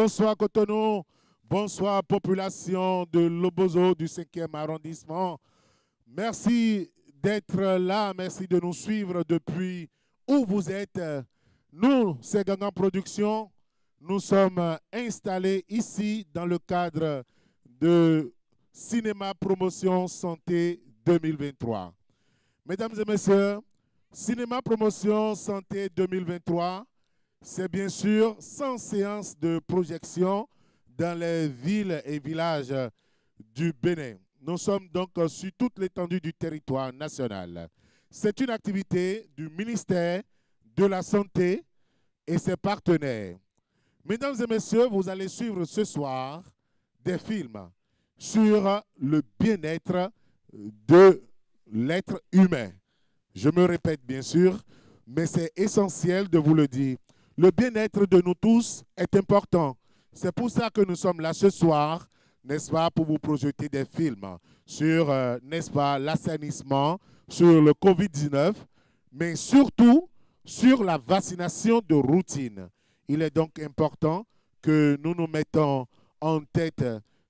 Bonsoir Cotonou, bonsoir population de Lobozo du 5e arrondissement. Merci d'être là, merci de nous suivre depuis où vous êtes. Nous, c'est Gangan Production, nous sommes installés ici dans le cadre de Cinéma Promotion Santé 2023. Mesdames et messieurs, Cinéma Promotion Santé 2023, c'est bien sûr 100 séances de projection dans les villes et villages du Bénin. Nous sommes donc sur toute l'étendue du territoire national. C'est une activité du ministère de la Santé et ses partenaires. Mesdames et messieurs, vous allez suivre ce soir des films sur le bien-être de l'être humain. Je me répète bien sûr, mais c'est essentiel de vous le dire. Le bien-être de nous tous est important. C'est pour ça que nous sommes là ce soir, n'est-ce pas, pour vous projeter des films sur, n'est-ce pas, l'assainissement, sur le Covid-19, mais surtout sur la vaccination de routine. Il est donc important que nous nous mettons en tête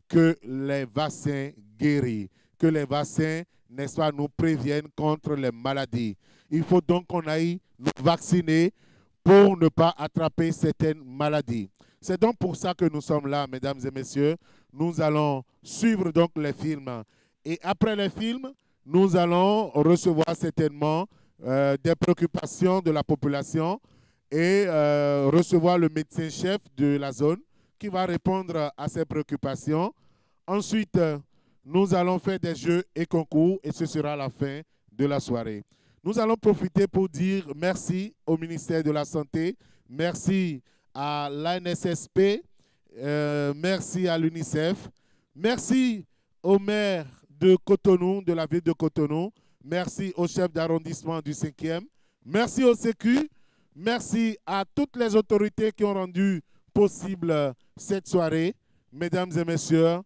que les vaccins guérissent, que les vaccins, n'est-ce pas, nous préviennent contre les maladies. Il faut donc qu'on aille nous vacciner pour ne pas attraper certaines maladies. C'est donc pour ça que nous sommes là, mesdames et messieurs. Nous allons suivre donc les films. Et après les films, nous allons recevoir certainement des préoccupations de la population et recevoir le médecin-chef de la zone qui va répondre à ces préoccupations. Ensuite, nous allons faire des jeux et concours et ce sera la fin de la soirée. Nous allons profiter pour dire merci au ministère de la Santé, merci à l'ANSSP, merci à l'UNICEF, merci au maire de Cotonou, de la ville de Cotonou, merci au chef d'arrondissement du 5e, merci au Sécu, merci à toutes les autorités qui ont rendu possible cette soirée. Mesdames et messieurs,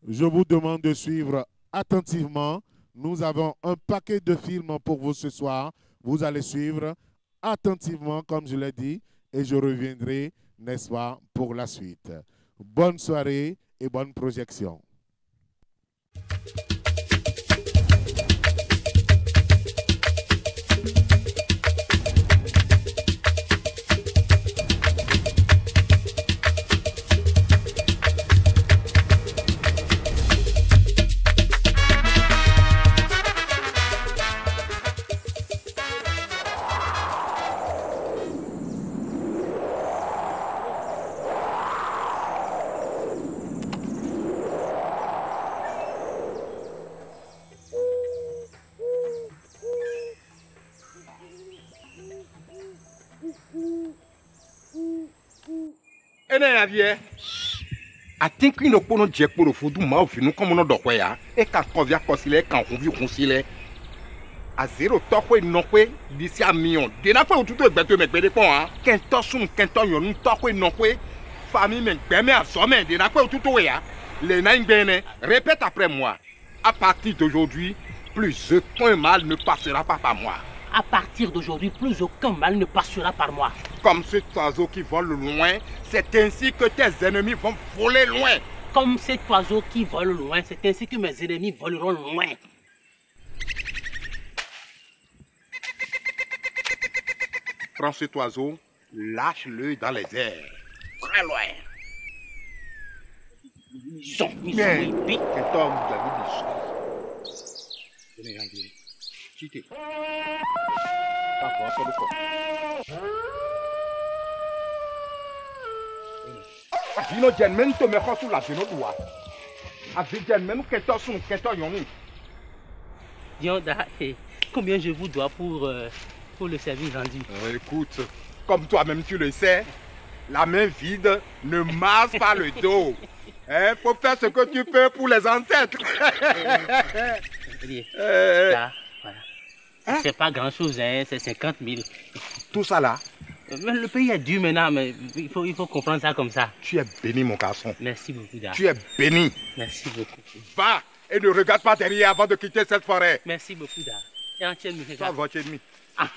je vous demande de suivre attentivement. Nous avons un paquet de films pour vous ce soir. Vous allez suivre attentivement, comme je l'ai dit, et je reviendrai, n'est-ce pas, pour la suite. Bonne soirée et bonne projection. I think we no kono jekpo no fodu ma ofinu komo no dokwe ya e kan konvia kosile kan konvi konsile a zero tokwe nokwe disi a million de na pe otuto egbeto megbede pon ha ken to sun ken to yon tokwe nokwe famille men gbeme a so men de na pe otuto we ya le na ngbene répète après moi à partir d'aujourd'hui plus aucun mal ne passera pas par moi. À partir d'aujourd'hui, plus aucun mal ne passera par moi. Comme cet oiseau qui vole loin, c'est ainsi que tes ennemis vont voler loin. Comme cet oiseau qui vole loin, c'est ainsi que mes ennemis voleront loin. Prends cet oiseau, lâche-le dans les airs, très loin. Mais cet homme David Venez, Andy. Chité. Pas de quoi. Dino Jenmen te met sous la genou droit. Avec Jenmen, qu'est-ce que yon? Dionda, combien je vous dois pour le service rendu? Écoute, comme toi-même tu le sais, la main vide ne masse pas le dos. Il faut faire ce que tu peux pour les ancêtres. Là, voilà. Hein? C'est pas grand-chose, hein, c'est 50 000. Tout ça là? Mais le pays est dur maintenant, mais il faut comprendre ça comme ça. Tu es béni, mon garçon. Merci beaucoup, Da. Tu es béni. Merci beaucoup. Va et ne regarde pas derrière avant de quitter cette forêt. Merci beaucoup, Da. Et en tienne, toi, votre ennemi. Ah.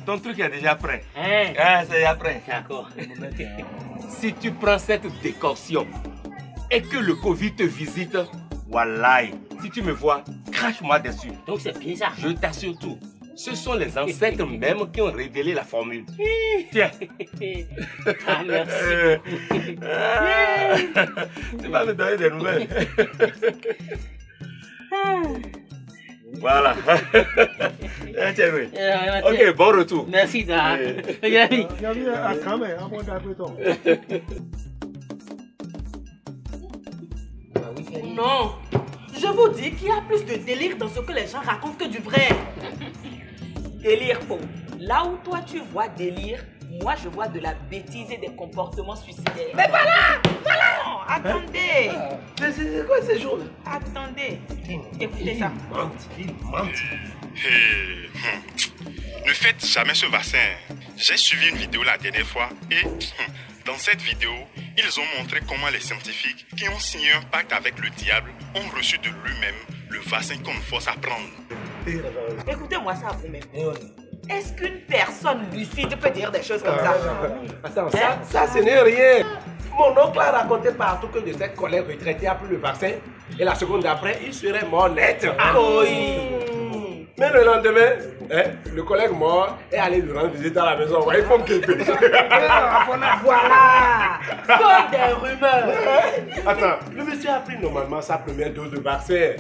Ton truc est déjà prêt. C'est déjà prêt. D'accord. Si tu prends cette décoction et que le Covid te visite, wallahi, si tu me vois, crache-moi dessus. Donc c'est bien ça. Je t'assure tout. Ce sont les ancêtres même qui ont révélé la formule. Tiens. Ah, merci. Tu vas me donner des nouvelles. Voilà. Tiens, oui. Ok, bon retour. Merci, Non, je vous dis qu'il y a plus de délire dans ce que les gens racontent que du vrai. Délire, Pau. Là où toi tu vois délire, moi je vois de la bêtise et des comportements suicidaires. Mais voilà! Non, attendez! C'est quoi ces jours-là? Attendez. Écoutez ça. Il mente. Ne faites jamais ce vaccin. J'ai suivi une vidéo la dernière fois et dans cette vidéo, ils ont montré comment les scientifiques qui ont signé un pacte avec le diable ont reçu de lui-même le vaccin qu'on nous force à prendre. Écoutez-moi ça vous-même. Est-ce qu'une personne lucide peut dire des choses comme ça? Attends, ça ce n'est rien. Mon oncle a raconté partout que de cette collègue retraitée a pris le vaccin et la seconde d'après, il serait mort net. Mais le lendemain, le collègue mort est allé lui rendre visite à la maison. Il faut me quitter. Voilà! Comme des rumeurs. Attends, le monsieur a pris normalement sa première dose de vaccin.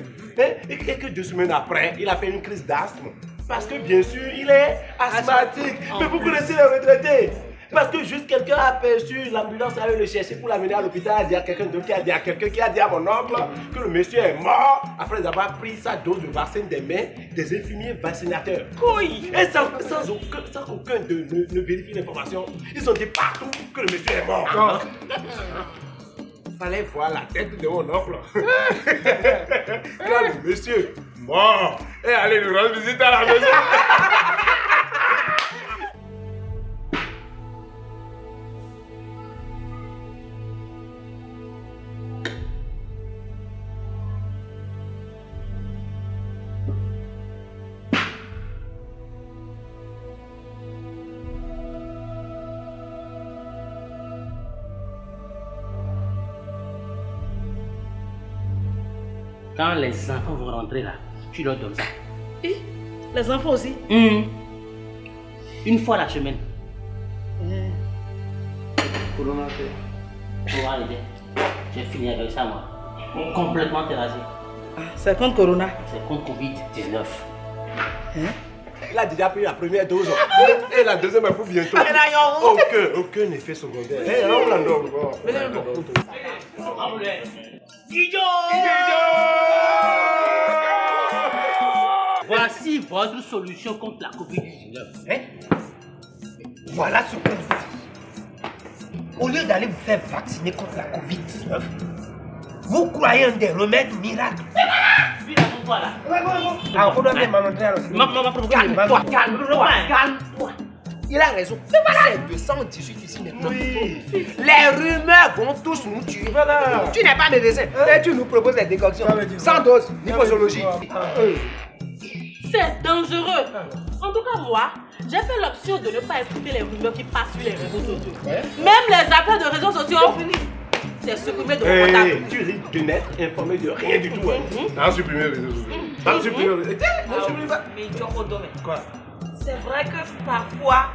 Et quelques 2 semaines après, il a fait une crise d'asthme. Parce que bien sûr, il est asthmatique. Mais vous connaissez les retraités. Parce que juste quelqu'un a aperçu l'ambulance allait le chercher pour l'amener à l'hôpital, a dit à quelqu'un d'autre qui a dit à quelqu'un qui a dit à mon oncle que le monsieur est mort après avoir pris sa dose de vaccin des mains des infirmiers vaccinateurs. Oui. Et sans qu'aucun d'eux ne vérifie l'information, ils ont dit partout que le monsieur est mort. Fallait voir la tête de mon oncle. Quand le monsieur mort et allez lui rendre visite à la maison. Quand les enfants vont rentrer là, tu leur donnes ça. Et les enfants aussi? Une fois la semaine. Corona, j'ai fini avec ça, moi. Complètement terrassé. C'est contre Corona? C'est contre Covid-19. Il a déjà pris la première dose et la deuxième est pour bientôt. Aucun effet secondaire. Voici votre solution contre la Covid-19. Voilà ce qu'on vous dit. Au lieu d'aller vous faire vacciner contre la Covid-19, vous croyez en des remèdes miracles. Calme-toi, calme-toi. Il a raison. C'est 218 ici maintenant. Oui. Les rumeurs vont tous nous tuer. Voilà. Tu n'es pas médecin. Et tu nous proposes des décoctions. Sans dose, ni posologie. C'est dangereux. En tout cas, moi, j'ai fait l'option de ne pas écouter les rumeurs qui passent sur les réseaux sociaux. Même les appels de réseaux sociaux ont fini. C'est supprimé de mon portable. Tu risques de n'être informé de rien du tout. T'as supprimé les réseaux sociaux. Quoi? C'est vrai que parfois,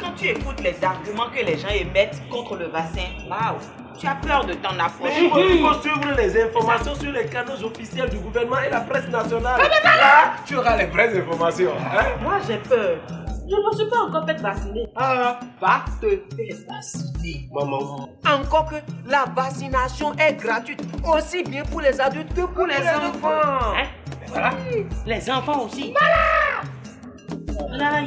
quand tu écoutes les arguments que les gens émettent contre le vaccin, waouh, tu as peur de t'en approcher. Il faut suivre les informations sur les canaux officiels du gouvernement et la presse nationale. Là, tu auras les vraies informations. Moi, j'ai peur. Je ne me suis pas encore fait vacciner. Va te faire vacciner, maman. Encore que la vaccination est gratuite, aussi bien pour les adultes que pour les enfants. Voilà. Les enfants aussi. Voilà. Là.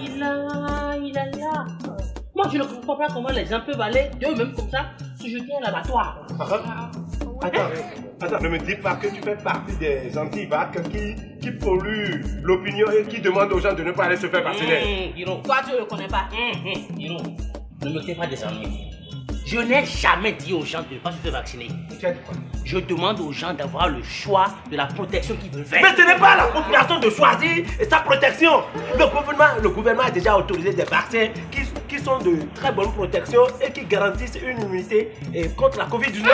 Moi, je ne comprends pas comment les gens peuvent aller d'eux-mêmes comme ça se jeter à l'abattoir. Attends, ne me dis pas que tu fais partie des anti-vax qui polluent l'opinion et qui demandent aux gens de ne pas aller se faire vacciner. Toi, tu ne le connais pas. Ne me fais pas des ennuis. Je n'ai jamais dit aux gens de ne pas se faire vacciner. Je demande aux gens d'avoir le choix de la protection qu'ils veulent faire. Mais ce n'est pas la population de choisir sa protection. Le gouvernement a déjà autorisé des vaccins qui sont de très bonne protection et qui garantissent une immunité contre la Covid-19.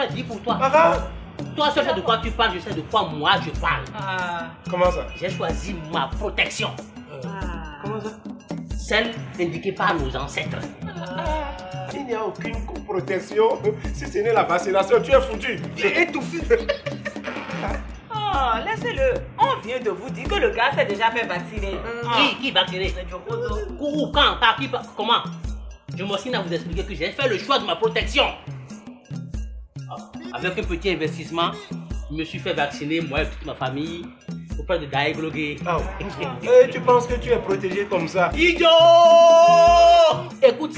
Je dis pour toi. Toi, tu sais de quoi tu parles, je sais de quoi moi je parle. Comment ça? J'ai choisi ma protection. Comment ça? Celle indiquée par nos ancêtres. Il n'y a aucune protection. Si ce n'est la vaccination, tu es foutu. J'ai étouffé. Oh, laissez-le. On vient de vous dire que le gars s'est déjà fait vacciner. Qui vacciné? Où, quand, par qui, comment? Je m'obstine à vous expliquer que j'ai fait le choix de ma protection. Avec un petit investissement, je me suis fait vacciner, moi et toute ma famille, auprès de Daeglogué. Et tu penses que tu es protégé comme ça? Idiot! Écoute,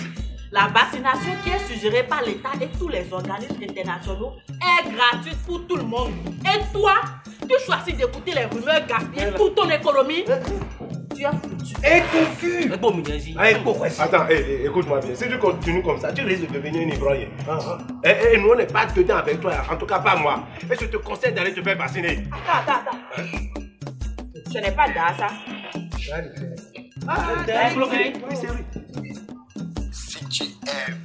la vaccination qui est suggérée par l'État et tous les organismes internationaux est gratuite pour tout le monde. Et toi, tu choisis d'écouter les rumeurs gaspiller toute ton économie. Tu as foutu. Étouffu! Attends, écoute-moi bien. Si tu continues comme ça, tu risques de devenir un ivrogne. Et nous, on n'est pas dedans avec toi. En tout cas, pas moi. Et je te conseille d'aller te faire vacciner. Attends. Ce n'est pas ça. Oui, c'est lui. Si tu aimes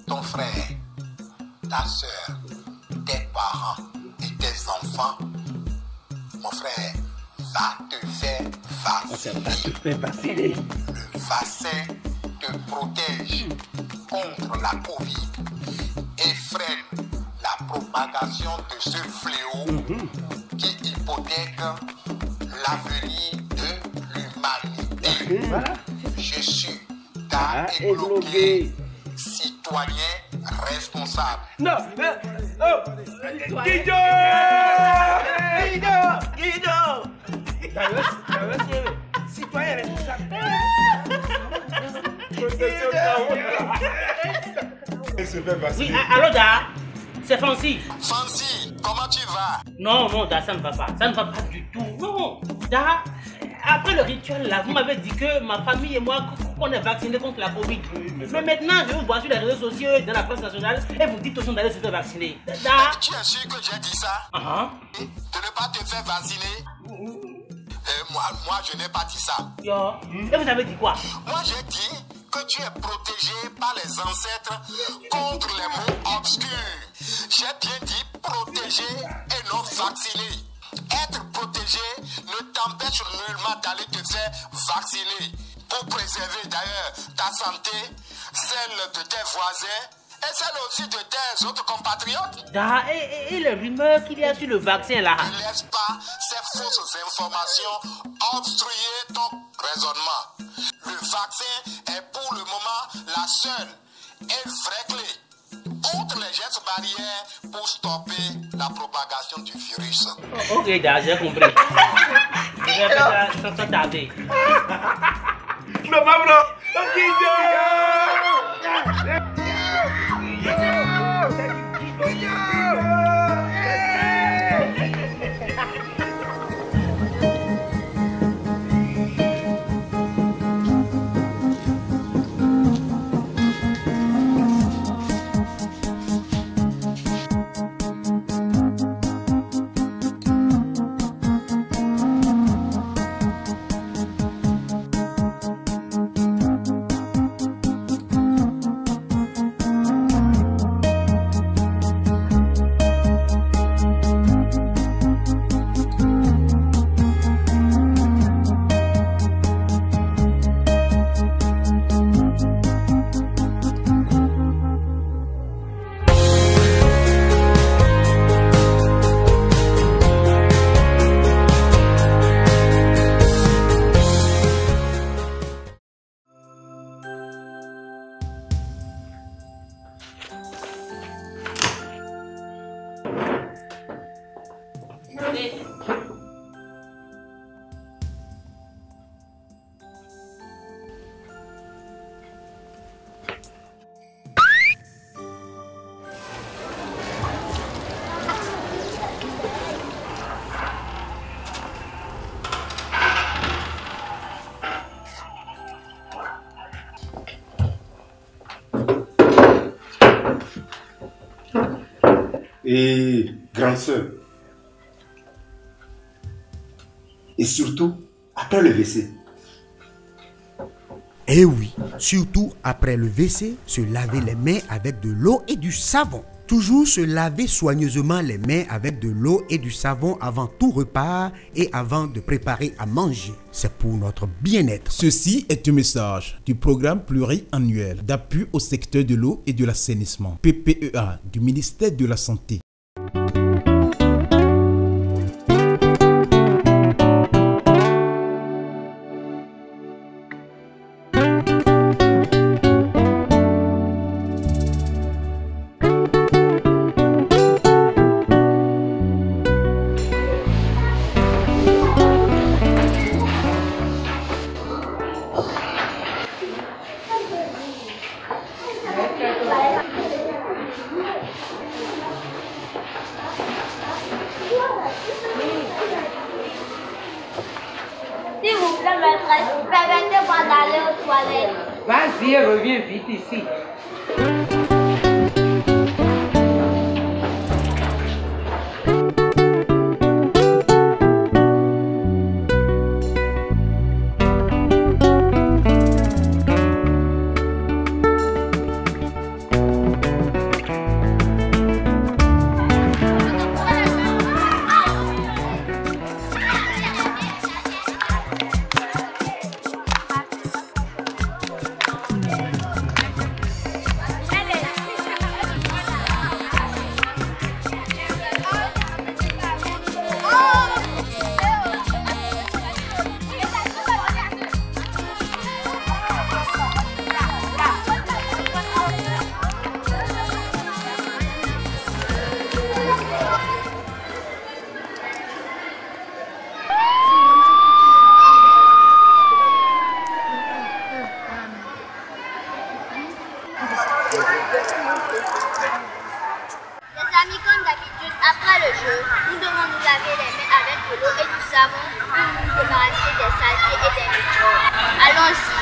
ton frère, ta soeur, tes parents et tes enfants, mon frère, va te faire vacciner. Le vaccin te protège contre la Covid et freine la propagation de ce fléau qui hypothèque l'avenir de l'humanité. Je suis Daeglogué, citoyen responsable. Non, Guido! Citoyen responsable. Oui, allô, Da? C'est Fancy. Fancy, comment tu vas? Non, Da, ça ne va pas. Ça ne va pas du tout. Non, Da, après le rituel là, vous m'avez dit que ma famille et moi, qu'on est vaccinés contre la Covid. Mais maintenant, je vous vois sur les réseaux sociaux et dans la presse nationale et vous dites aux gens d'aller se faire vacciner. Da? Tu es sûr que j'ai dit ça? De ne pas te faire vacciner? Moi, je n'ai pas dit ça. Et vous avez dit quoi? Moi, j'ai dit que tu es protégé par les ancêtres contre les mots obscurs. J'ai bien dit protégé et non vacciné. Être protégé ne t'empêche nullement d'aller te faire vacciner pour préserver d'ailleurs ta santé, celle de tes voisins et celle aussi de tes autres compatriotes. Et les rumeurs qu'il y a sur le vaccin là? Ne laisse pas ces fausses informations obstruer ton raisonnement. Le vaccin est pour le moment la seule et vraie clé. Outre les gestes barrières pour stopper la propagation du virus. Ok, j'ai compris. Je vais faire ça sans tarder. Non, maman! Et grande sœur. Et surtout, après le WC. Eh oui, surtout après le WC, se laver les mains avec de l'eau et du savon. Toujours se laver soigneusement les mains avec de l'eau et du savon avant tout repas et avant de préparer à manger. C'est pour notre bien-être. Ceci est un message du programme pluriannuel d'appui au secteur de l'eau et de l'assainissement, PPEA, du ministère de la Santé. S'il vous plaît, maîtresse, permettez-moi d'aller aux toilettes. Vas-y, reviens vite ici. Après le jeu, nous devons nous laver les mains avec de l'eau et du savon pour nous débarrasser des saletés et des microbes. Allons-y.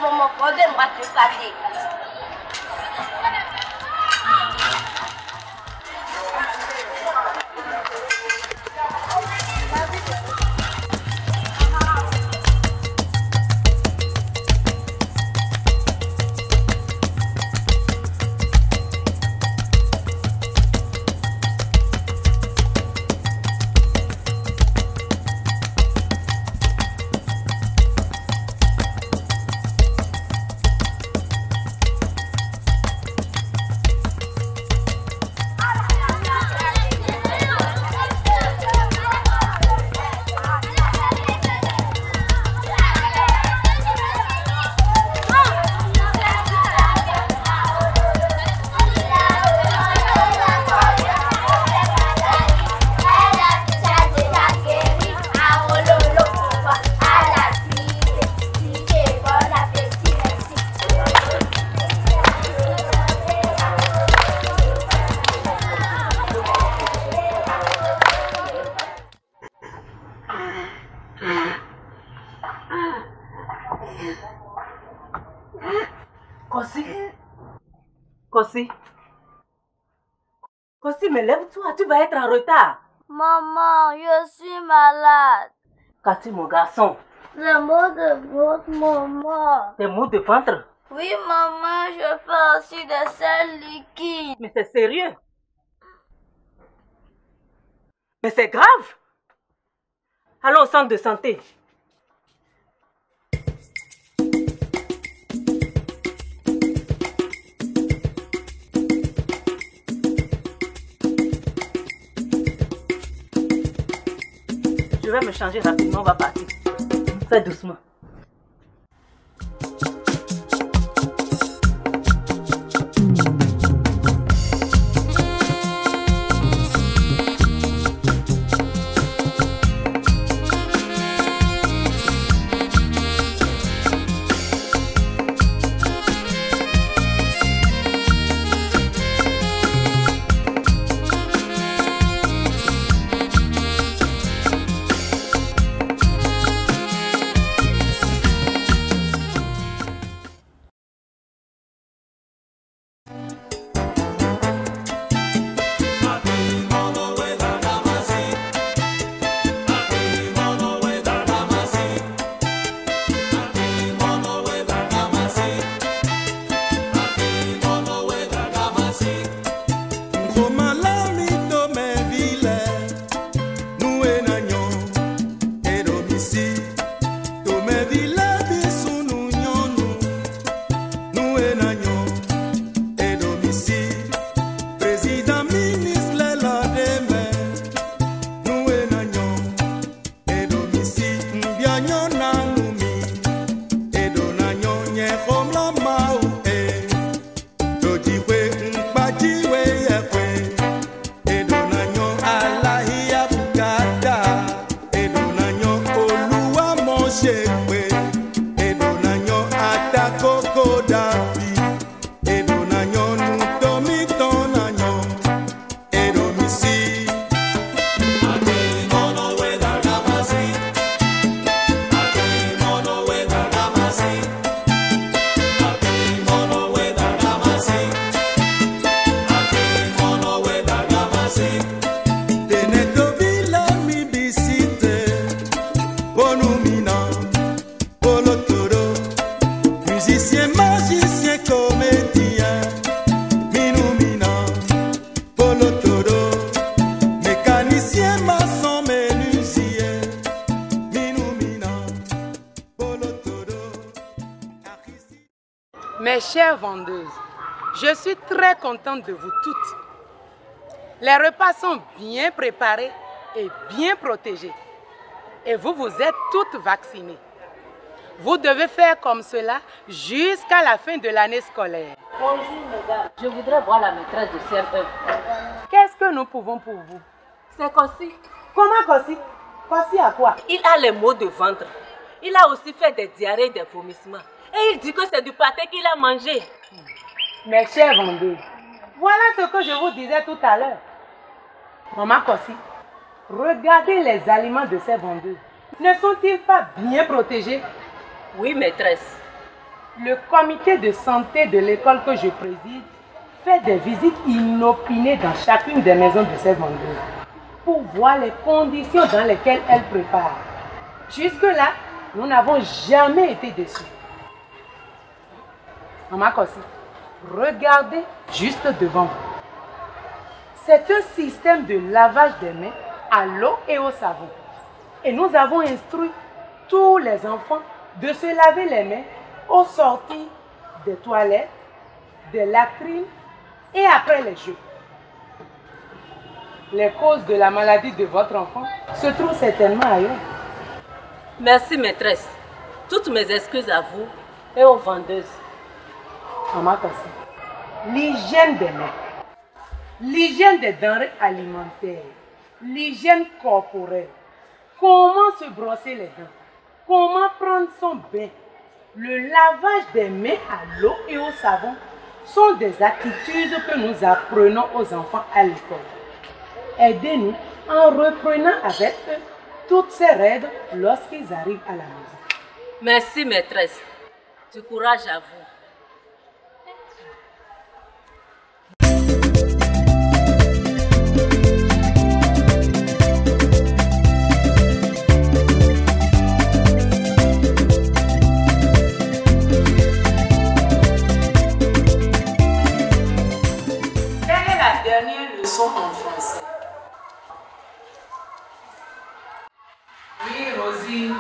Vous me posez, moi je suis fatiguée. Kossi. Kossi. Kossi, mais lève-toi, tu vas être en retard. Maman, je suis malade. Qu'as-tu, mon garçon? Les maux de ventre, maman. Des maux de ventre? Oui, maman, je fais aussi des selles liquides. Mais c'est sérieux? Mais c'est grave. Allons au centre de santé. Je vais me changer rapidement, on va partir. Fais doucement. Mes chères vendeuses, je suis très contente de vous toutes. Les repas sont bien préparés et bien protégés. Et vous êtes toutes vaccinées. Vous devez faire comme cela jusqu'à la fin de l'année scolaire. Bonjour, mesdames. Je voudrais voir la maîtresse de CM1. Qu'est-ce que nous pouvons pour vous? C'est Kossi. Comment Kossi? Kossi à quoi? Il a les maux de ventre. Il a aussi fait des diarrhées et des vomissements. Et il dit que c'est du pâté qu'il a mangé. Mes chers vendeuses, voilà ce que je vous disais tout à l'heure. Maman Kossi, regardez les aliments de ces vendeuses. Ne sont-ils pas bien protégés? Oui, maîtresse. Le comité de santé de l'école que je préside fait des visites inopinées dans chacune des maisons de ces vendeuses pour voir les conditions dans lesquelles elles préparent. Jusque-là, nous n'avons jamais été déçus. Maman Kossi, regardez juste devant vous. C'est un système de lavage des mains à l'eau et au savon. Et nous avons instruit tous les enfants de se laver les mains aux sorties des toilettes, des latrines et après les jeux. Les causes de la maladie de votre enfant se trouvent certainement ailleurs. Merci, maîtresse. Toutes mes excuses à vous et aux vendeuses. Maman Kossi, l'hygiène des mains, l'hygiène des denrées alimentaires, l'hygiène corporelle, comment se brosser les dents, comment prendre son bain, le lavage des mains à l'eau et au savon sont des attitudes que nous apprenons aux enfants à l'école. Aidez-nous en reprenant avec eux toutes ces règles lorsqu'ils arrivent à la maison. Merci, maîtresse. Du courage à vous. En français. Oui, Rosine.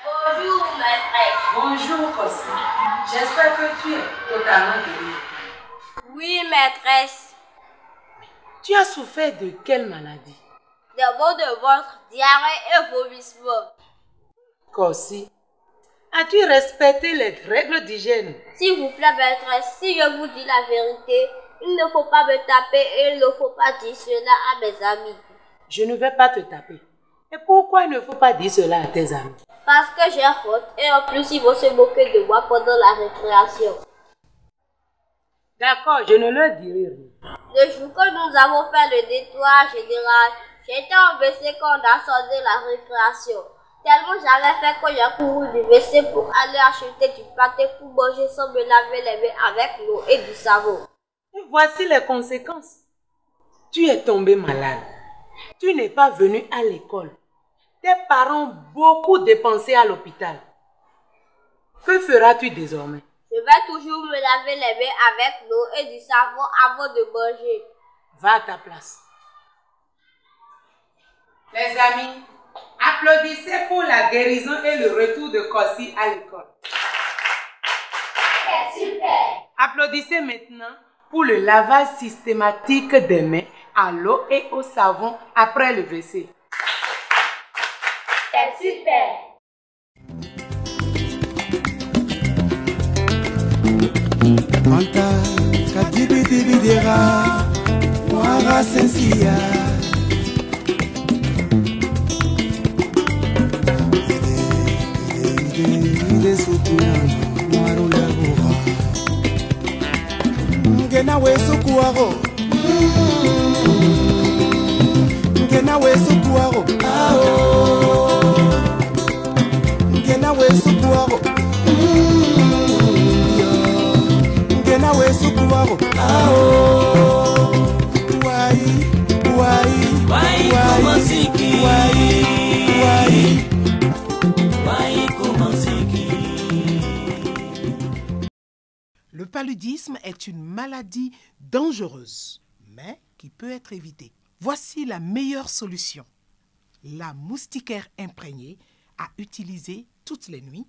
Bonjour, maîtresse. Bonjour, Kossi. J'espère que tu es totalement guérie. Oui, maîtresse. Tu as souffert de quelle maladie? Des maux de ventre, diarrhée et vomissement. Kossi, as-tu respecté les règles d'hygiène? S'il vous plaît, maîtresse, si je vous dis la vérité, il ne faut pas me taper et il ne faut pas dire cela à mes amis. Je ne vais pas te taper. Et pourquoi il ne faut pas dire cela à tes amis? Parce que j'ai honte et en plus ils vont se moquer de moi pendant la récréation. D'accord, je ne leur dirai rien. Le jour que nous avons fait le nettoyage général, j'étais en WC quand on a sonné la récréation. Tellement j'avais fait que j'ai couru du WC pour aller acheter du pâté pour manger sans me laver les mains avec l'eau et du savon. Et voici les conséquences. Tu es tombé malade. Tu n'es pas venu à l'école. Tes parents ont beaucoup dépensé à l'hôpital. Que feras-tu désormais? Je vais toujours me laver les mains avec l'eau et du savon avant de manger. Va à ta place. Les amis, applaudissez pour la guérison et le retour de Kossi à l'école. C'est super. Applaudissez maintenant pour le lavage systématique des mains à l'eau et au savon après le WC. C'est super. Manta kadibidibidera mwara sensia ide sukunana mwaro labora ngena wesukuaro ngena wesukuaro ao ngena wesukuaro ngena wesukuaro ao wai komaziki wai komaziki. Le paludisme est une maladie dangereuse, mais qui peut être évitée. Voici la meilleure solution. La moustiquaire imprégnée à utiliser toutes les nuits,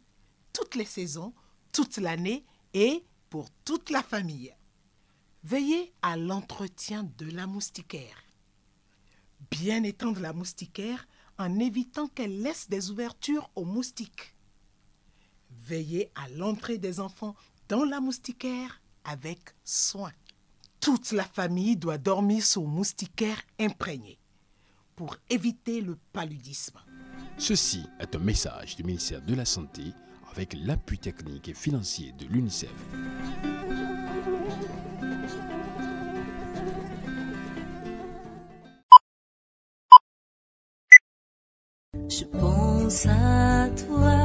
toutes les saisons, toute l'année et pour toute la famille. Veillez à l'entretien de la moustiquaire. Bien étendre la moustiquaire en évitant qu'elle laisse des ouvertures aux moustiques. Veillez à l'entrée des enfants dans la moustiquaire avec soin. Toute la famille doit dormir sous moustiquaire imprégnée pour éviter le paludisme. Ceci est un message du ministère de la Santé avec l'appui technique et financier de l'UNICEF. Je pense à toi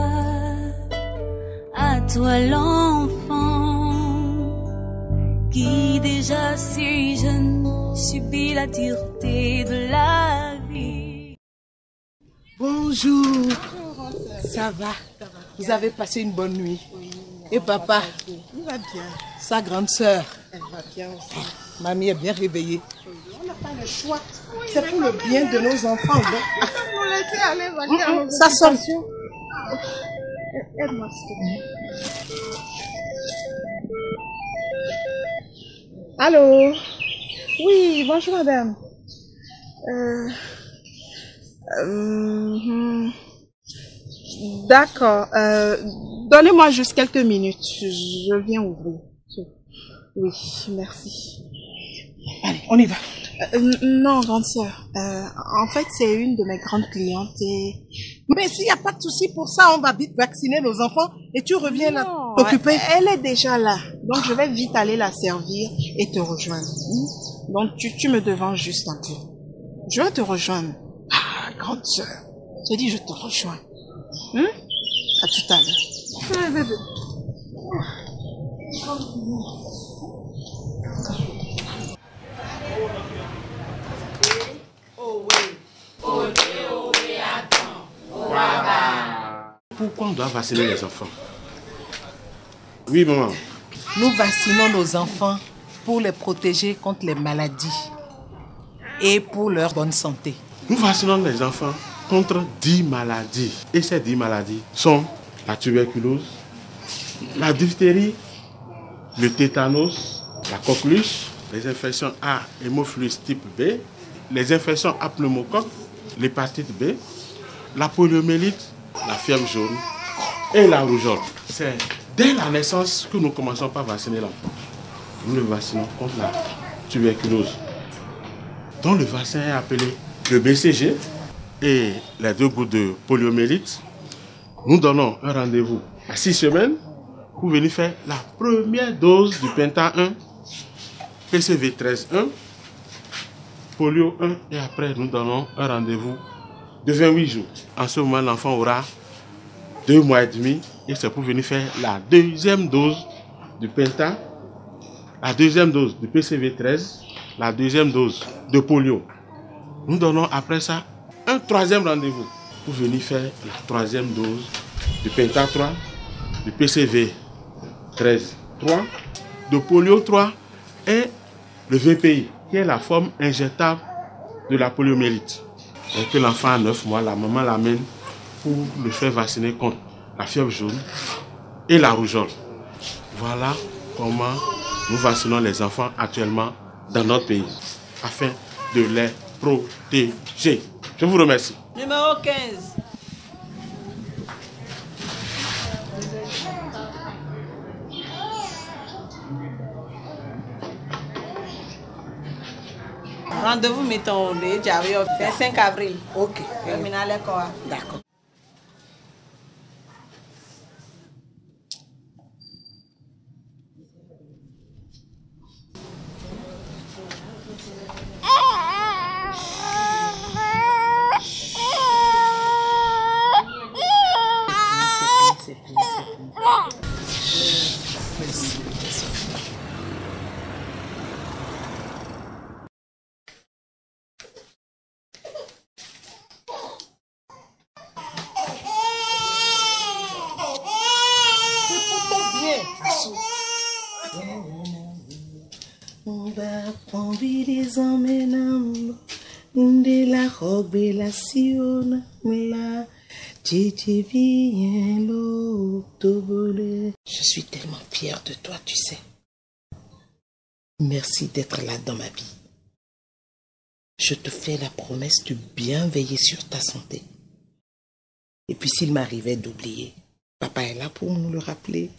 l'enfant qui déjà si jeune subit la dureté de la vie. Bonjour. Ça va? Vous avez passé une bonne nuit? Oui. Et papa? Il va bien. Sa grande sœur? Elle va bien aussi. Mamie est bien réveillée. On n'a pas le choix. C'est pour le bien de nos enfants. Vous laissez aller vaquer à nos ça sonne. Aide-moi, s'il te plaît. Allô? Oui, bonjour madame. D'accord. Donnez-moi juste quelques minutes. Je viens ouvrir. Oui, merci. Allez, on y va. Non, grande sœur. En fait, c'est une de mes grandes clientes et... Mais s'il n'y a pas de souci pour ça, on va vite vacciner nos enfants et tu reviens là t'occuper. Elle est déjà là. Donc, je vais vite aller la servir et te rejoindre. Donc, tu me devances juste un peu. Je vais te rejoindre. Ah, grande sœur. Je dis, je te rejoins. À tout à l'heure. Ouais, bébé. Pourquoi on doit vacciner les enfants? Oui, maman. Nous vaccinons nos enfants pour les protéger contre les maladies et pour leur bonne santé. Nous vaccinons les enfants contre 10 maladies. Et ces 10 maladies sont la tuberculose, la diphtérie, le tétanos, la coqueluche, les infections A, hémophilus type B, les infections à pneumocoque, l'hépatite B, la poliomyélite, la fièvre jaune et la rougeole. C'est dès la naissance que nous commençons par vacciner l'enfant. Nous le vaccinons contre la tuberculose, dont le vaccin est appelé le BCG, et les 2 gouttes de poliomyélite. Nous donnons un rendez-vous à 6 semaines pour venir faire la première dose du Penta 1, PCV 13-1, polio 1, et après nous donnons un rendez-vous de 28 jours. En ce moment, l'enfant aura 2 mois et demi et c'est pour venir faire la 2e dose du Penta, la 2e dose du PCV 13, la 2e dose de polio. Nous donnons après ça un 3e rendez-vous pour venir faire la 3e dose du Penta 3, du PCV 13, 3, de polio 3 et le VPI, qui est la forme injectable de la poliomyélite. Et que l'enfant à 9 mois, la maman l'amène pour le faire vacciner contre la fièvre jaune et la rougeole. Voilà comment nous vaccinons les enfants actuellement dans notre pays, afin de les protéger. Je vous remercie. Numéro 15. Rendez-vous mettons le 25 avril. Ok. Terminal quoi. D'accord. Je suis tellement fière de toi, tu sais. Merci d'être là dans ma vie. Je te fais la promesse de bien veiller sur ta santé. Et puis s'il m'arrivait d'oublier, papa est là pour nous le rappeler.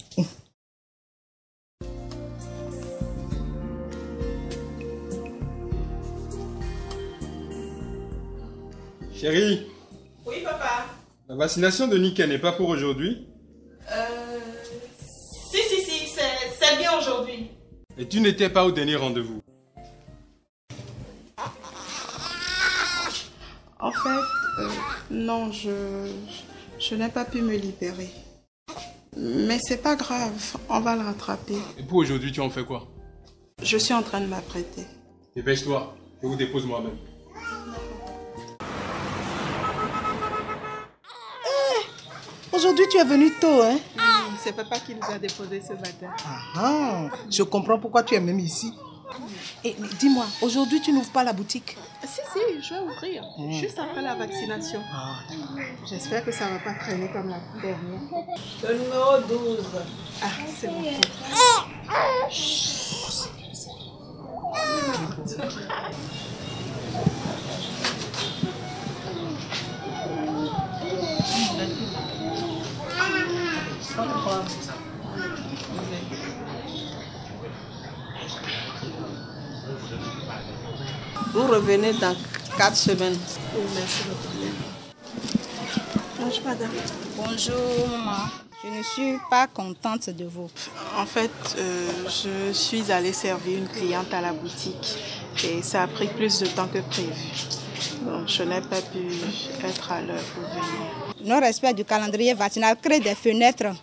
Chérie. Oui, papa. La vaccination de Nika n'est pas pour aujourd'hui? Si, c'est bien aujourd'hui. Et tu n'étais pas au dernier rendez-vous? En fait, non, je n'ai pas pu me libérer. Mais c'est pas grave, on va le rattraper. Et pour aujourd'hui, tu en fais quoi? Je suis en train de m'apprêter. Dépêche-toi, je vous dépose moi-même. Aujourd'hui, tu es venu tôt, hein? C'est papa qui nous a déposé ce matin. Ah, je comprends pourquoi tu es même ici. Et dis-moi, aujourd'hui, tu n'ouvres pas la boutique? Si, je vais ouvrir. Juste après la vaccination. J'espère que ça ne va pas traîner comme la dernière. Le numéro 12. Ah, c'est bon. Vous revenez dans 4 semaines. Oui, merci beaucoup. Bonjour madame. Bonjour maman. Je ne suis pas contente de vous. En fait, je suis allée servir une cliente à la boutique et ça a pris plus de temps que prévu. Donc, je n'ai pas pu être à l'heure pour venir. Non-respect du calendrier vaccinal crée des fenêtres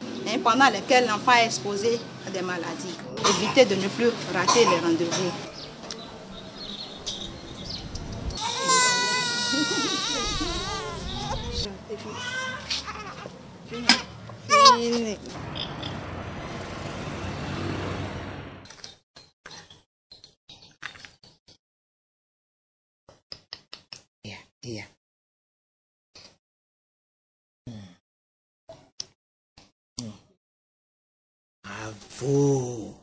pendant lesquelles l'enfant est exposé à des maladies. Évitez de ne plus rater les rendez-vous. Yeah. Bravo.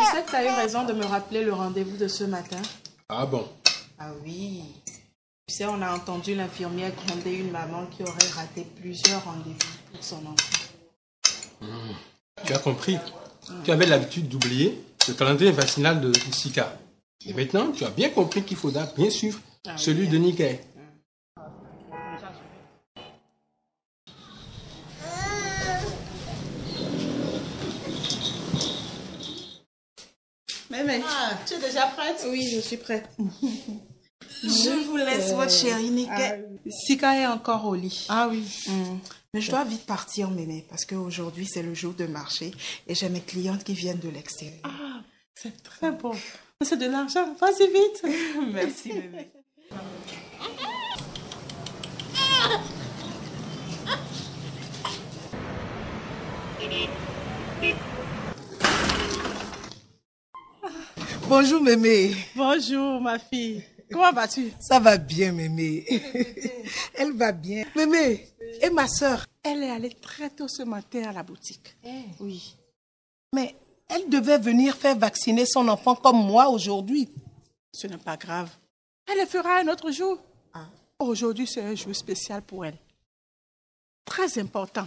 Tu sais que tu as eu raison de me rappeler le rendez-vous de ce matin. Ah bon? Ah oui. Tu sais, on a entendu l'infirmière gronder une maman qui aurait raté plusieurs rendez-vous pour son enfant. Tu as compris. Tu avais l'habitude d'oublier le calendrier vaccinal de Sika. Et maintenant, tu as bien compris qu'il faudra bien suivre celui de Nikkei. Mais, tu es déjà prête? Oui, je suis prête. Je vous laisse votre chérie Nikkei. Sika est encore au lit. Ah oui. Mais je dois vite partir, mémé, parce qu'aujourd'hui, c'est le jour de marché et j'ai mes clientes qui viennent de l'extérieur. Ah, c'est très bon. C'est de l'argent. Vas-y vite. Merci, mémé. Bonjour, mémé. Bonjour, ma fille. Comment vas-tu? Ça va bien, mémé. Elle va bien. Mémé, et ma soeur? Elle est allée très tôt ce matin à la boutique. Oui. Mais elle devait venir faire vacciner son enfant comme moi aujourd'hui. Ce n'est pas grave. Elle le fera un autre jour. Aujourd'hui, c'est un jour spécial pour elle. Très important.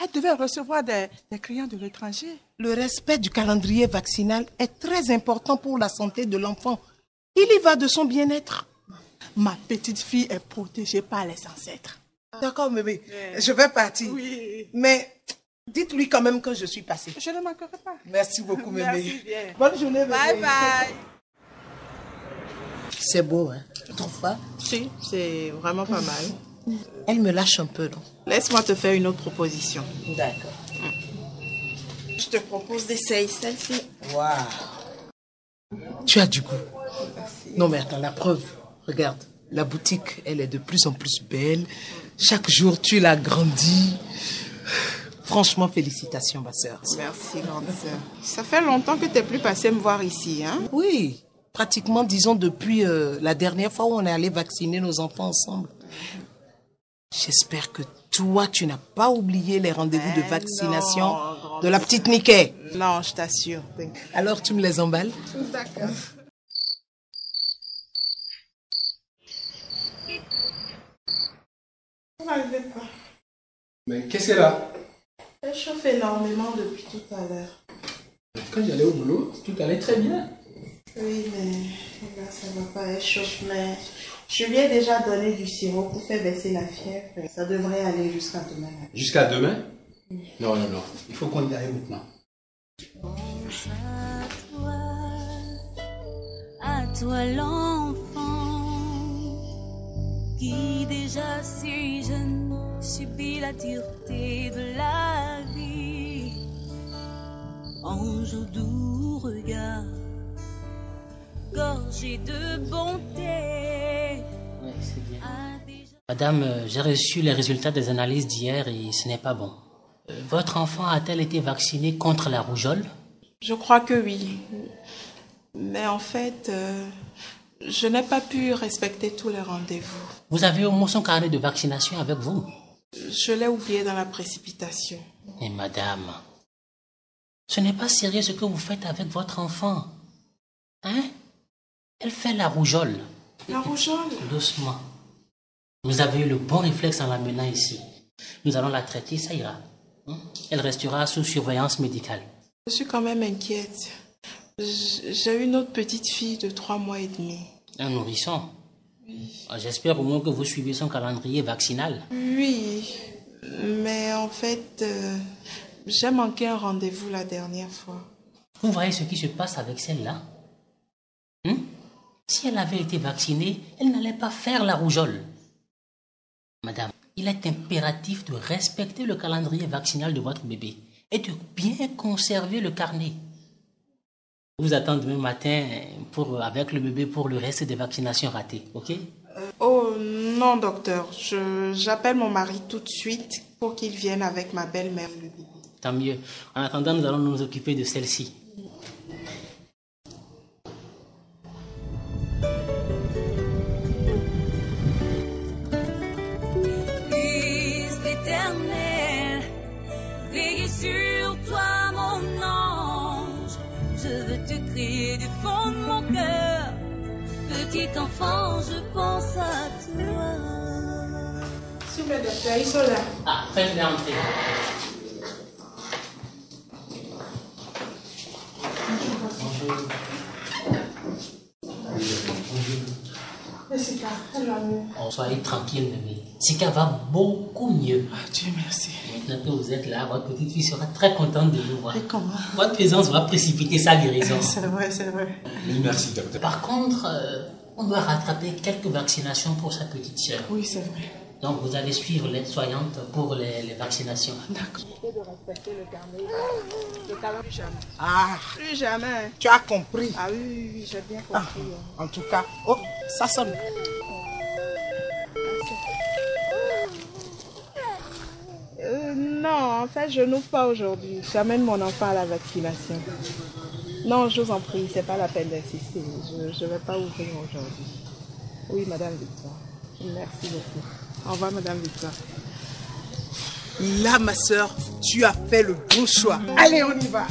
Elle devait recevoir des clients de l'étranger. Le respect du calendrier vaccinal est très important pour la santé de l'enfant. Il y va de son bien-être. Ma petite fille est protégée par les ancêtres. D'accord, mémé. Je vais partir. Oui. Mais dites-lui quand même que je suis passée. Je ne manquerai pas. Merci beaucoup, mémé. Merci bien. Bonne journée, mémé. Bye bye. C'est beau, hein? Tu trouves pas? Si, c'est vraiment pas mal. Elle me lâche un peu, non? Laisse-moi te faire une autre proposition. D'accord. Je te propose d'essayer celle-ci. Waouh! Tu as du goût. Merci. Non, mais attends, la preuve. Regarde, la boutique, elle est de plus en plus belle. Chaque jour, tu l'agrandis. Franchement, félicitations, ma sœur. Merci, grande sœur. Ça fait longtemps que tu n'es plus passée me voir ici, hein? Oui, pratiquement, disons, depuis la dernière fois où on est allé vacciner nos enfants ensemble. J'espère que toi, tu n'as pas oublié les rendez-vous de vaccination de la petite Nikkei. Non, je t'assure. Alors, tu me les emballes? D'accord. Mais qu'est-ce qu'elle a? Elle chauffe énormément depuis tout à l'heure. Quand j'allais au boulot, tout allait très bien. Oui, mais là, ça ne va pas, elle chauffe. Mais je lui ai déjà donné du sirop pour faire baisser la fièvre. Ça devrait aller jusqu'à demain. Jusqu'à demain? Non. Il faut qu'on y aille maintenant. À toi l'enfant qui déjà si jeune subit la dureté de la vie. Ange au doux regard, gorgé de bonté. Oui, c'est bien. Madame, j'ai reçu les résultats des analyses d'hier et ce n'est pas bon. Votre enfant a-t-elle été vaccinée contre la rougeole? Je crois que oui. Mais en fait, je n'ai pas pu respecter tous les rendez-vous. Vous avez au moins son carnet de vaccination avec vous? Je l'ai oublié dans la précipitation. Mais madame, ce n'est pas sérieux ce que vous faites avec votre enfant. Hein? Elle fait la rougeole. La rougeole? Doucement. Vous avez eu le bon réflexe en l'amenant ici. Nous allons la traiter, ça ira. Elle restera sous surveillance médicale. Je suis quand même inquiète. J'ai une autre petite fille de 3 mois et demi. Un nourrisson? J'espère au moins que vous suivez son calendrier vaccinal. Oui, mais en fait, j'ai manqué un rendez-vous la dernière fois. Vous voyez ce qui se passe avec celle-là? Si elle avait été vaccinée, elle n'allait pas faire la rougeole. Madame, il est impératif de respecter le calendrier vaccinal de votre bébé et de bien conserver le carnet. Vous attendez demain matin avec le bébé pour le reste des vaccinations ratées, ok? Oh non, docteur. J'appelle mon mari tout de suite pour qu'il vienne avec ma belle-mère. Tant mieux. En attendant, nous allons nous occuper de celle-ci. Fils éternel, veille sur toi, mon ange. Je veux te crier du fond de mon cœur. Petit enfant, je pense à toi. Super, docteur, ils sont là. Ah, faites-les entrer. Bonjour. Mais Sika, elle va mieux. Oh, soyez tranquille, bébé. Sika va beaucoup mieux. Ah, Dieu merci. Maintenant que vous êtes là, votre petite fille sera très contente de vous voir. Et comment? Votre présence va précipiter sa guérison. C'est vrai, c'est vrai. Oui, merci, docteur. Par contre, on doit rattraper quelques vaccinations pour sa petite sœur. Oui, c'est vrai. Donc, vous allez suivre l'aide-soignante pour les vaccinations. D'accord. De respecter le carnet. Le calendrier, plus jamais. Ah, Plus jamais. tu as compris. Ah oui, j'ai bien compris. En tout cas, oh, ça sonne. Non, en fait, je n'ouvre pas aujourd'hui. J'amène mon enfant à la vaccination. Non, je vous en prie, c'est pas la peine d'insister. Je ne vais pas ouvrir aujourd'hui. Oui, Madame Victoire. Merci beaucoup. Au revoir, Madame Victoire. Là, ma soeur, tu as fait le bon choix. Allez, on y va.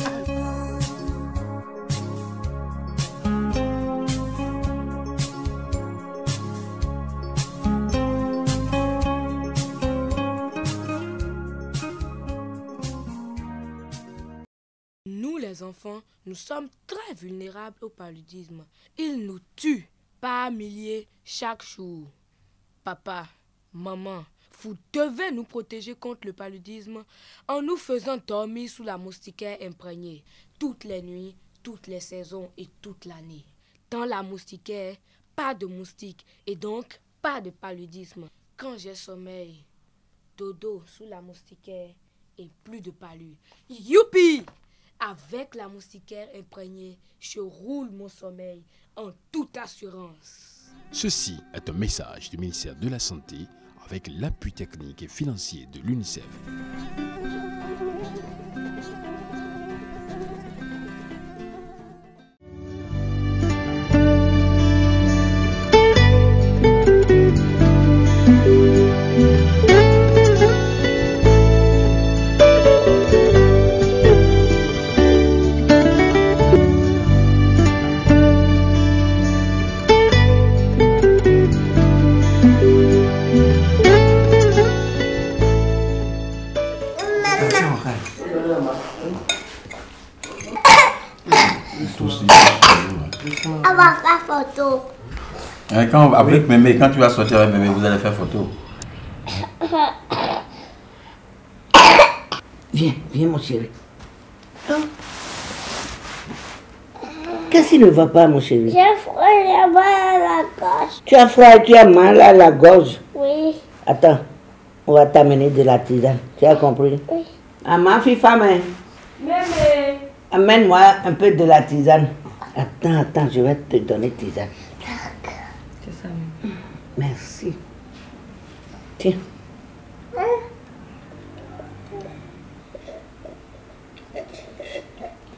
Nous, les enfants, nous sommes très vulnérables au paludisme. Il nous tue par milliers chaque jour. Papa, maman, vous devez nous protéger contre le paludisme en nous faisant dormir sous la moustiquaire imprégnée toutes les nuits, toutes les saisons et toute l'année. Dans la moustiquaire, pas de moustiques et donc pas de paludisme. Quand j'ai sommeil, dodo sous la moustiquaire et plus de palu. Youpi! Avec la moustiquaire imprégnée, je roule mon sommeil en toute assurance. Ceci est un message du ministère de la Santé avec l'appui technique et financier de l'UNICEF. On va faire photo. Avec mémé, quand tu vas sortir avec mémé, vous allez faire photo. Viens, viens mon chéri. Qu'est-ce qui ne va pas mon chéri? J'ai froid, j'ai mal à la gorge. Tu as froid et tu as mal à la gorge? Oui. Attends, on va t'amener de la tisane. Tu as compris? Oui. Ah, ma fille femme, hein? Mémé. Amène-moi un peu de la tisane. Attends, je vais te donner tisane. C'est ça. Merci. Tiens.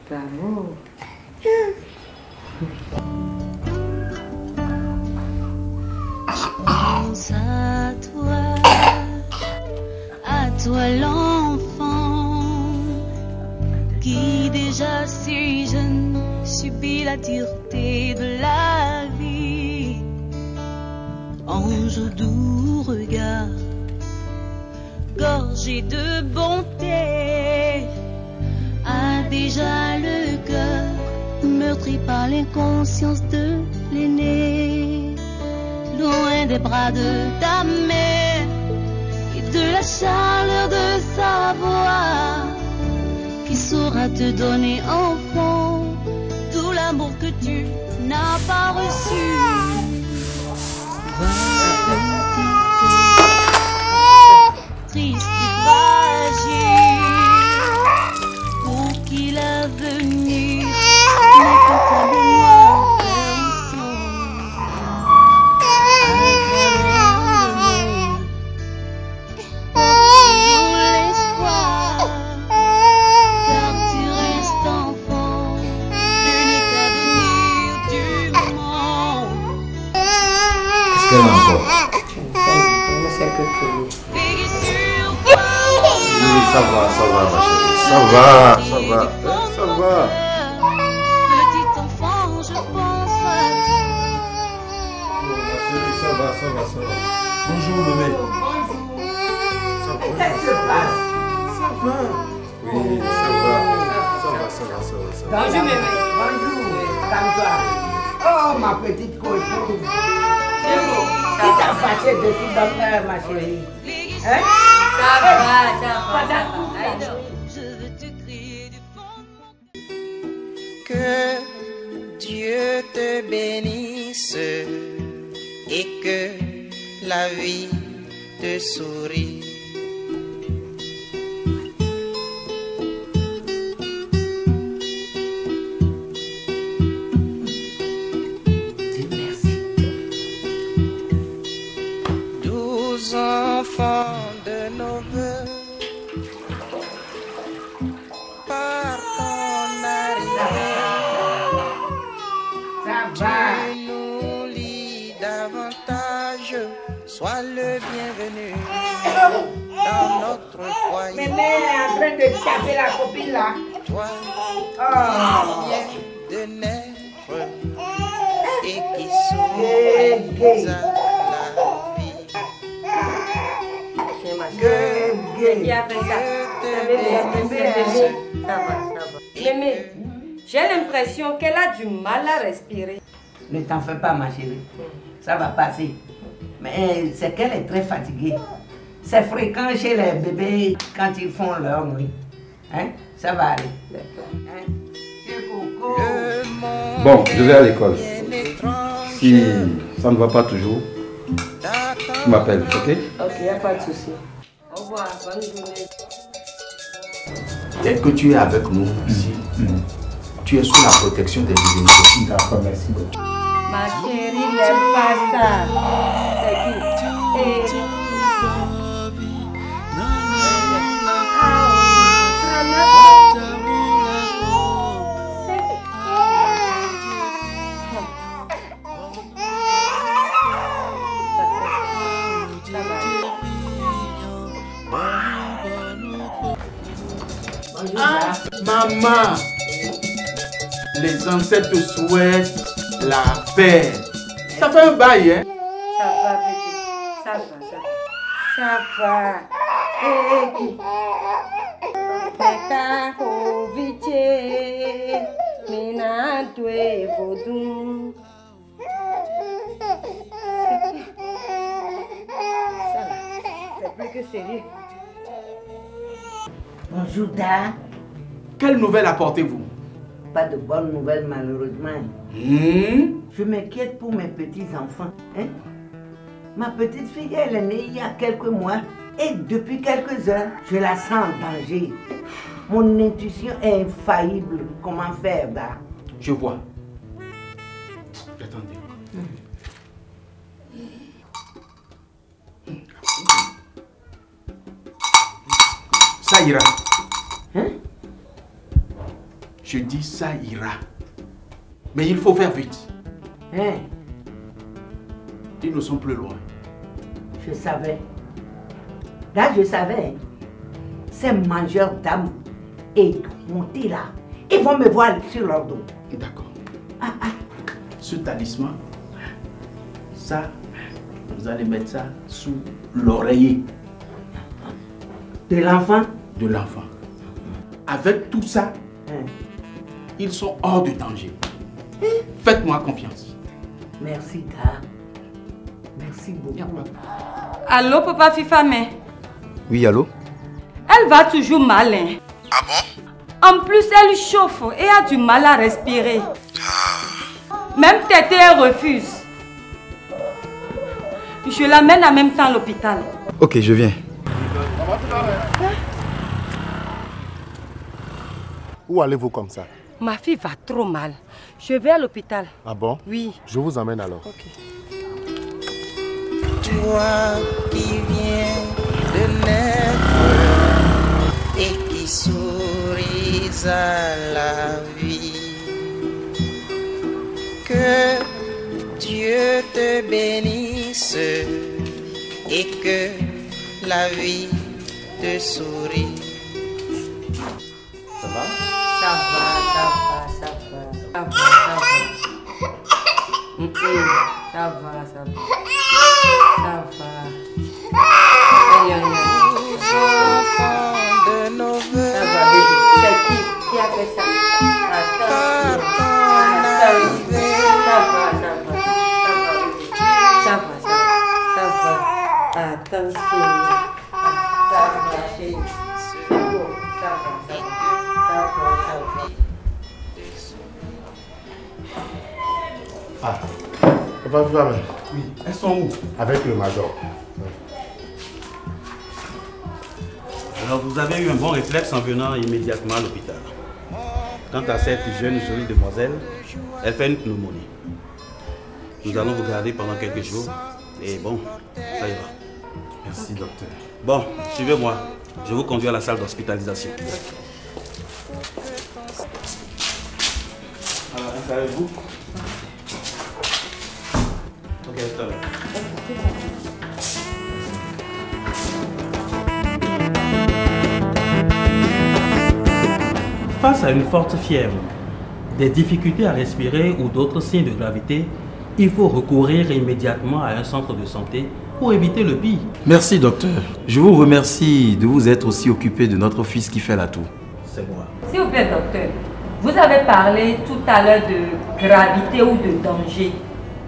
Bravo. Pense à toi l'enfant qui déjà si jeune subit la dureté de la vie. Ange doux regard, gorgé de bonté, a déjà le cœur meurtri par l'inconscience de l'aîné. Loin les bras de ta mère et de la chaleur de sa voix qui saura te donner enfant tout l'amour que tu n'as pas reçu. Va, petite, triste et fragile, pour qui l'avenir n'est que ta mémoire toujours l'espoir, car tu restes enfant, l'unique avenir du monde. Qu'est-ce qu'elle a encore? Je ne sais que crier. Oui, ça va, ma chérie. Ça va. Petit enfant, je pense à toi. Ma chérie, ça va. Bonjour, bébé. Qu'est-ce qui se passe? Ça va. Oui, ça va. Bonjour, bébé. Bonjour. Calme-toi. Oh, ma petite cochonne. Qui t'a fâché dessus dans l'heure, ma chérie? Hein? Ça va. Je veux te crier du fond. Que Dieu te bénisse et que la vie te sourit. Enfants de nos voeux, par ton arrivée, tu nous lis davantage, sois le bienvenu dans notre foyer. Mémé est en train de taper la copine là. Toi qui viens de naître et qui souris à la vie. Qui a fait ça? Ça va. Mémé, j'ai l'impression qu'elle a du mal à respirer. Ne t'en fais pas, ma chérie. Ça va passer. Mais c'est qu'elle est très fatiguée. C'est fréquent chez les bébés quand ils font leur nuit. Hein? Ça va aller. Hein? Bon, je vais à l'école. Si ça ne va pas toujours, tu m'appelles, ok? Ok, y a pas de souci. Au revoir, bonne journée. Dès que tu es avec nous ici, tu es sous la protection des divinités. D'accord, merci beaucoup. Ma chérie n'aime pas ça. C'est qui? Ah, maman, les ancêtres te souhaitent la paix. Ça fait un bail, hein? Ça va, bébé. Ça va. C'est plus que sérieux. Bonjour, Da. Quelle nouvelle apportez-vous? Pas de bonnes nouvelles, malheureusement. Je m'inquiète pour mes petits-enfants. Hein? Ma petite fille, elle est née il y a quelques mois. Et depuis quelques heures, je la sens en danger. Mon intuition est infaillible. Comment faire, Da? Je vois. Attendez. Ça ira. Hein? Je dis ça ira. Mais il faut faire vite. Hein? Ils ne sont plus loin. Je savais. Là, je savais. Ces mangeurs d'âmes et montés là, ils vont me voir sur leur dos. D'accord. Ce talisman, ça, vous allez mettre ça sous l'oreiller. De l'enfant? De l'enfant. Avec tout ça, ils sont hors de danger. Faites-moi confiance. Merci, Da. Merci beaucoup. Allô, papa Fifa, mais Oui, allô? elle va toujours mal. Hein. Ah bon? En plus, elle chauffe et a du mal à respirer. Même Tété, elle refuse. Je l'amène en même temps à l'hôpital. Ok, je viens. Où allez-vous comme ça? Ma fille va trop mal. Je vais à l'hôpital. Ah bon? Oui. Je vous emmène alors. Ok. Toi qui viens de naître et qui souris à la vie, que Dieu te bénisse et que la vie te sourit. Ça va? Ça va. Ça va. Nous enfants de nos voeux, ça va, bébé. C'est qui a fait ça? par ton arrivée, Ça va. Attention. Ça va, chérie. C'est bon. Ça va. Ah, papa Fifa, Oui, elles sont où? avec le major. Alors vous avez eu un bon réflexe en venant immédiatement à l'hôpital. Quant à cette jeune jolie demoiselle, elle fait une pneumonie. Nous allons vous garder pendant quelques jours et bon, ça ira. Merci, docteur. Bon, suivez-moi. Je vous conduis à la salle d'hospitalisation. Alors, installez-vous. Ok, tout à l'heure. Face à une forte fièvre, des difficultés à respirer ou d'autres signes de gravité, il faut recourir immédiatement à un centre de santé pour éviter le pire. Merci, docteur. Je vous remercie de vous être aussi occupé de notre fils qui fait la toux. C'est moi. S'il vous plaît, docteur, vous avez parlé tout à l'heure de gravité ou de danger.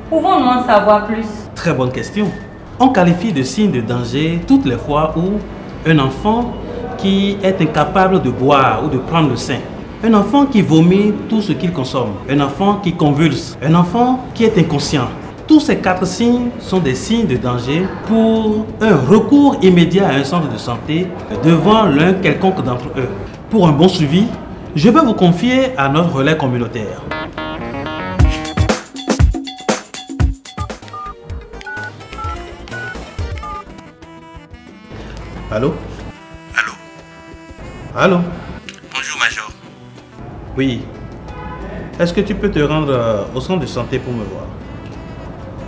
Pouvons-nous en savoir plus? Très bonne question. On qualifie de signe de danger toutes les fois où un enfant qui est incapable de boire ou de prendre le sein, un enfant qui vomit tout ce qu'il consomme, un enfant qui convulse, un enfant qui est inconscient. Tous ces 4 signes sont des signes de danger pour un recours immédiat à un centre de santé devant l'un quelconque d'entre eux. Pour un bon suivi, je vais vous confier à notre relais communautaire. Allô? Allô? Bonjour, Major. Oui. Est-ce que tu peux te rendre au centre de santé pour me voir?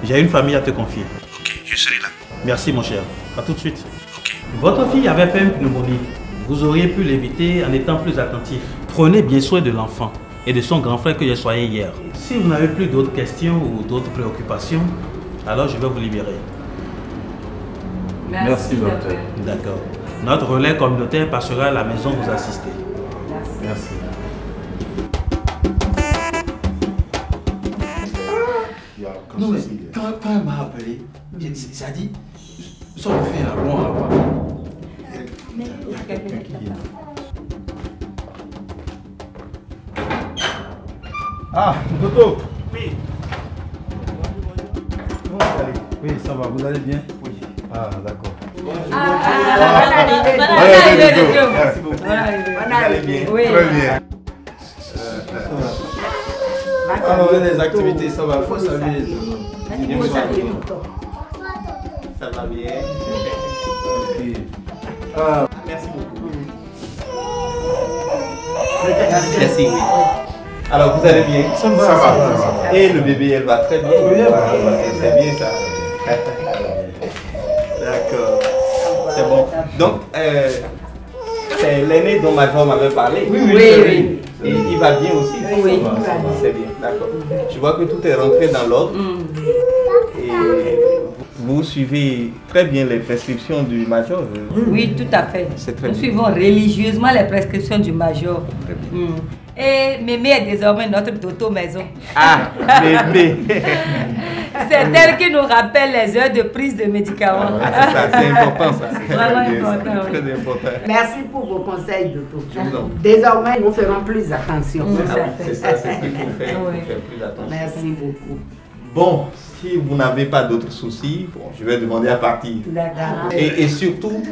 J'ai une famille à te confier. Ok, je serai là. Merci mon cher. À tout de suite. Votre fille avait fait une pneumonie. Vous auriez pu l'éviter en étant plus attentif. Prenez bien soin de l'enfant et de son grand frère que j'ai soigné hier. Si vous n'avez plus d'autres questions ou d'autres préoccupations, alors je vais vous libérer. Merci, docteur. D'accord. Notre relais communautaire passera à la maison vous assister. Merci. Non, mais quand elle m'a appelé, ça dit, ça me fait la loin là-bas. Il y a quelqu'un qui est là. Ah, Toto. Oui. Comment vous allez? Oui, ça va, vous allez bien? Oui. Ah, d'accord. Merci beaucoup. Vous allez bien? Oui. Très bien. Alors, les activités, ça va, il faut saluer. Ça va bien. Merci beaucoup. Merci, oui. Alors, vous allez bien? Ça va. Et le bébé, elle va très bien? Oui, elle va. C'est bien ça. D'accord. C'est bon. Donc, c'est l'aîné dont Major m'avait parlé. Oui. Et il va bien aussi? Oui. C'est bien, d'accord. Je vois que tout est rentré dans l'ordre. Et vous suivez très bien les prescriptions du Major? Oui, tout à fait. Nous suivons religieusement les prescriptions du Major. Et Mémé est désormais notre Toto maison. Ah, Mémé. C'est elle qui nous rappelle les heures de prise de médicaments. C'est important ça. Vraiment important. Oui. Très important. Merci pour vos conseils, docteur. Désormais, nous ferons plus attention. C'est ça, c'est ce qu'il faut faire. Il faut faire plus attention. Merci beaucoup. Bon, si vous n'avez pas d'autres soucis, bon, je vais demander à partir. D'accord. Et surtout,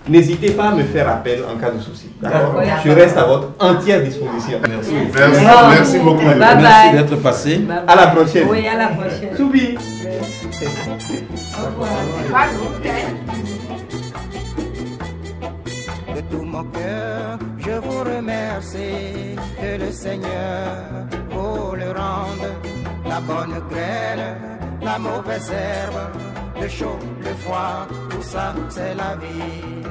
n'hésitez pas à me faire appel en cas de souci. D'accord? D'accord. Je reste à votre entière disposition. Merci. Merci beaucoup. Bye bye. Merci d'être passé. Bye bye. À la prochaine. Oui, à la prochaine. Soubi. De tout mon cœur, je vous remercie. Que le Seigneur vous le rende. La bonne graine, la mauvaise herbe, le chaud, le froid, tout ça c'est la vie.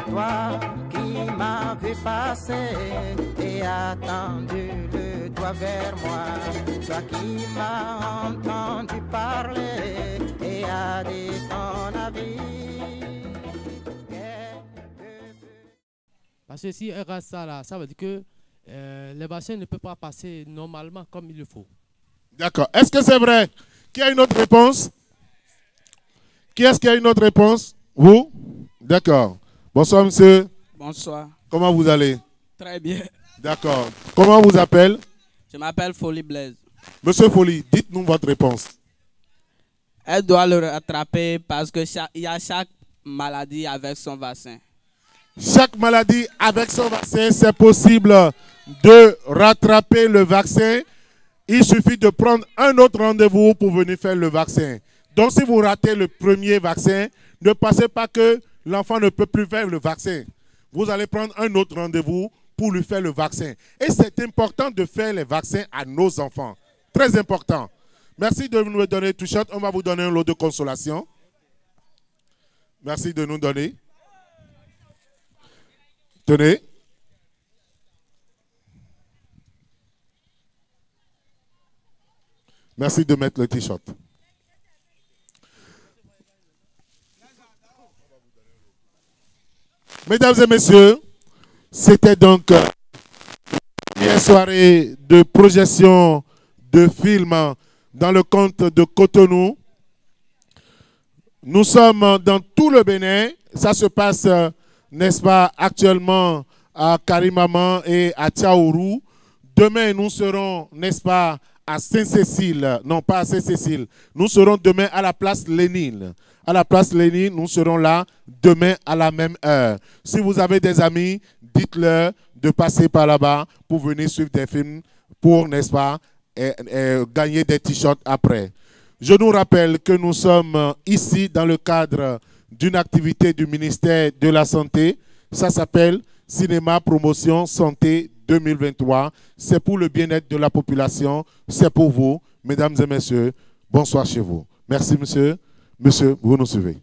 Toi qui m'as vu passer et attendu le doigt vers moi, toi qui m'as entendu parler et a dit ton avis. Parce que si elle reste ça là, ça veut dire que les vaccins ne peuvent pas passer normalement comme il le faut. D'accord. Est-ce que c'est vrai? Qui a une autre réponse? Qui est-ce qui a une autre réponse? Vous? D'accord. Bonsoir, monsieur. Bonsoir. Comment vous allez? Très bien. D'accord. Comment on vous appelle? Je m'appelle Folie Blaise. Monsieur Folie, dites-nous votre réponse. Elle doit le rattraper parce que il y a chaque maladie avec son vaccin. Chaque maladie avec son vaccin, c'est possible de rattraper le vaccin. Il suffit de prendre un autre rendez-vous pour venir faire le vaccin. Donc, si vous ratez le premier vaccin, ne pensez pas que l'enfant ne peut plus faire le vaccin. Vous allez prendre un autre rendez-vous pour lui faire le vaccin. Et c'est important de faire les vaccins à nos enfants. Très important. Merci de nous donner tout shot. On va vous donner un lot de consolation. Merci de nous donner. Tenez. Merci de mettre le t-shirt. Mesdames et messieurs, c'était donc une soirée de projection de films dans le compte de Cotonou. Nous sommes dans tout le Bénin. Ça se passe, n'est-ce pas, actuellement à Karimaman et à Tchaourou. Demain, nous serons, n'est-ce pas, à Saint-Cécile. Non, pas à Saint-Cécile. Nous serons demain à la place Lénine. À la place Lénine, nous serons là demain à la même heure. Si vous avez des amis, dites-leur de passer par là-bas pour venir suivre des films pour, n'est-ce pas, gagner des t-shirts après. Je nous rappelle que nous sommes ici dans le cadre d'une activité du ministère de la Santé. Ça s'appelle Cinéma Promotion Santé 2023. C'est pour le bien-être de la population. C'est pour vous, mesdames et messieurs. Bonsoir chez vous. Merci, monsieur. Monsieur, vous nous suivez.